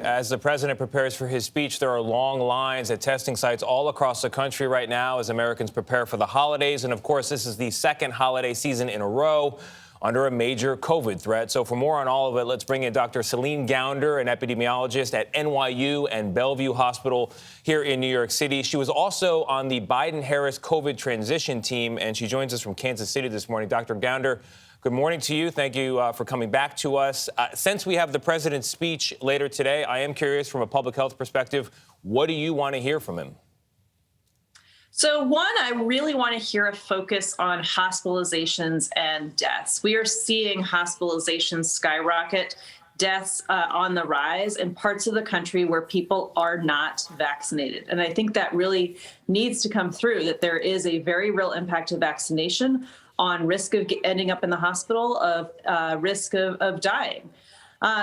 As the president prepares for his speech, there are long lines at testing sites all across the country right now as Americans prepare for the holidays. And of course, this is the second holiday season in a row under a major COVID threat. So for more on all of it, let's bring in Dr. Celine Gounder, an epidemiologist at NYU and Bellevue Hospital here in New York City. She was also on the Biden-Harris COVID transition team, and she joins us from Kansas City this morning. Dr. Gounder, good morning to you. Thank you for coming back to us. Since we have the president's speech later today, I am curious from a public health perspective, what do you want to hear from him? So one, I really want to hear a focus on hospitalizations and deaths. We are seeing hospitalizations skyrocket, deaths on the rise in parts of the country where people are not vaccinated. And I think that really needs to come through, that there is a very real impact of vaccination on risk of ending up in the hospital, of risk of dying.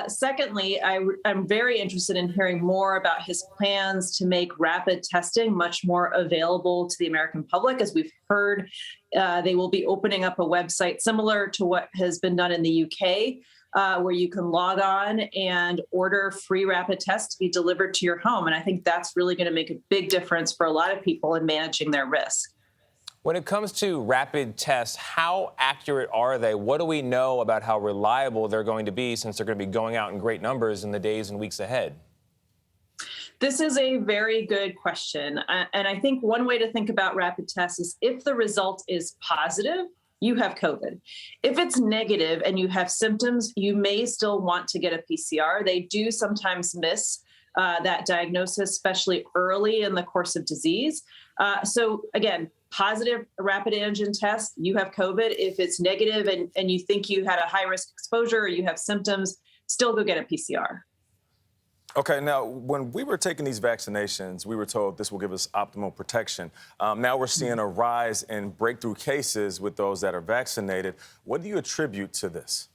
Secondly, I'm very interested in hearing more about his plans to make rapid testing much more available to the American public. As we've heard, they will be opening up a website similar to what has been done in the UK, where you can log on and order free rapid tests to be delivered to your home. And I think that's really going to make a big difference for a lot of people in managing their risk. When it comes to rapid tests, how accurate are they? What do we know about how reliable they're going to be, since they're going to be going out in great numbers in the days and weeks ahead? This is a very good question. And I think one way to think about rapid tests is if the result is positive, you have COVID. If it's negative and you have symptoms, you may still want to get a PCR. They do sometimes miss that diagnosis, especially early in the course of disease. So again, positive rapid antigen test, you have COVID. If it's negative and you think you had a high risk exposure or you have symptoms, still go get a PCR. Okay, now, when we were taking these vaccinations, we were told this will give us optimal protection. Now we're seeing a rise in breakthrough cases with those that are vaccinated. What do you attribute to this?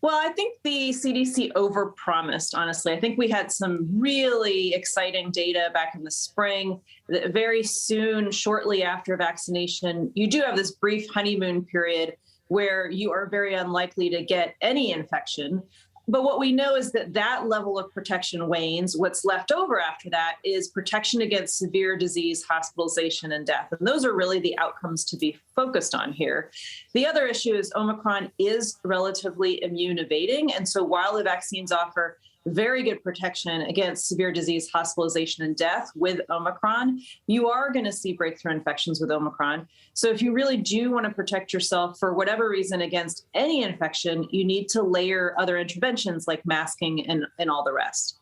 Well, I think the CDC overpromised, honestly. I think we had some really exciting data back in the spring. Very soon, shortly after vaccination, you do have this brief honeymoon period where you are very unlikely to get any infection. But what we know is that that level of protection wanes. What's left over after that is protection against severe disease, hospitalization, and death. And those are really the outcomes to be focused on here. The other issue is Omicron is relatively immune evading. And so while the vaccines offer very good protection against severe disease, hospitalization, and death with Omicron, you are going to see breakthrough infections with Omicron. So if you really do want to protect yourself for whatever reason against any infection, you need to layer other interventions like masking and all the rest.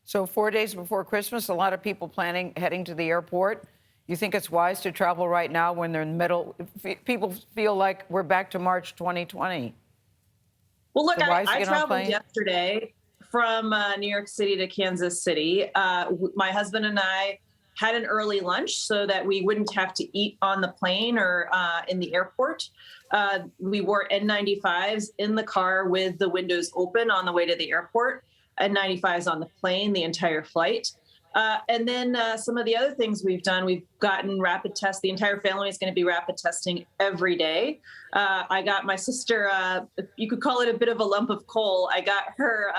So 4 days before Christmas, a lot of people planning heading to the airport. You think it's wise to travel right now when they're in the middle? People feel like we're back to March 2020. Well, look, I traveled yesterday from New York City to Kansas City. My husband and I had an early lunch so that we wouldn't have to eat on the plane or in the airport. We wore N95s in the car with the windows open on the way to the airport, N95s on the plane the entire flight. And then some of the other things we've done, we've gotten rapid tests. The entire family is going to be rapid testing every day. I got my sister, you could call it a bit of a lump of coal. I got her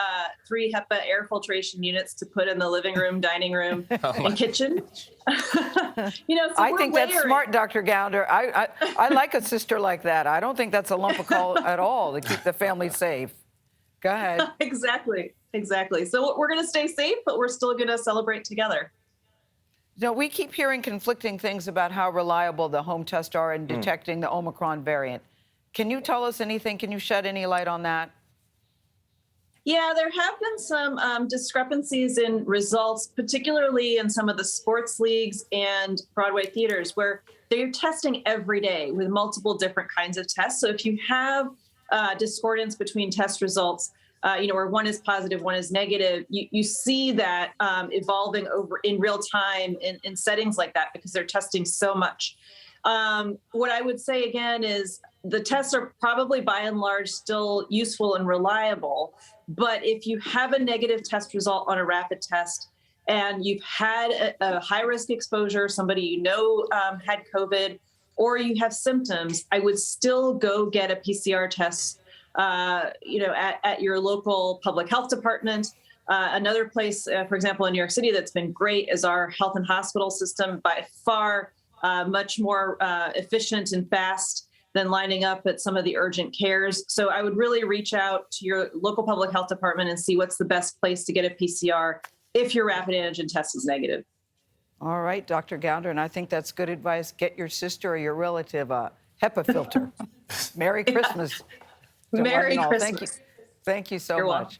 3 HEPA air filtration units to put in the living room, dining room, and kitchen. So I think that's smart, Dr. Gounder. I like a sister like that. I don't think that's a lump of coal at all to keep the family safe. Go ahead. Exactly. So we're going to stay safe, but we're still going to celebrate together. No, we keep hearing conflicting things about how reliable the home tests are in detecting the Omicron variant. Can you tell us anything? Can you shed any light on that? Yeah, there have been some discrepancies in results, particularly in some of the sports leagues and Broadway theaters, where they're testing every day with multiple different kinds of tests. So if you have discordance between test results, where one is positive, one is negative, you see that evolving over in real time in settings like that because they're testing so much. What I would say again is the tests are probably by and large still useful and reliable, but if you have a negative test result on a rapid test and you've had a high risk exposure, somebody had COVID, or you have symptoms, I would still go get a PCR test at your local public health department. Another place, for example, in New York City that's been great is our health and hospital system, by far much more efficient and fast than lining up at some of the urgent cares. So I would really reach out to your local public health department and see what's the best place to get a PCR if your rapid antigen test is negative. All right, Dr. Gounder, and I think that's good advice. Get your sister or your relative a HEPA filter. Merry Christmas. Merry Christmas. Thank you. Thank you so You're much. welcome.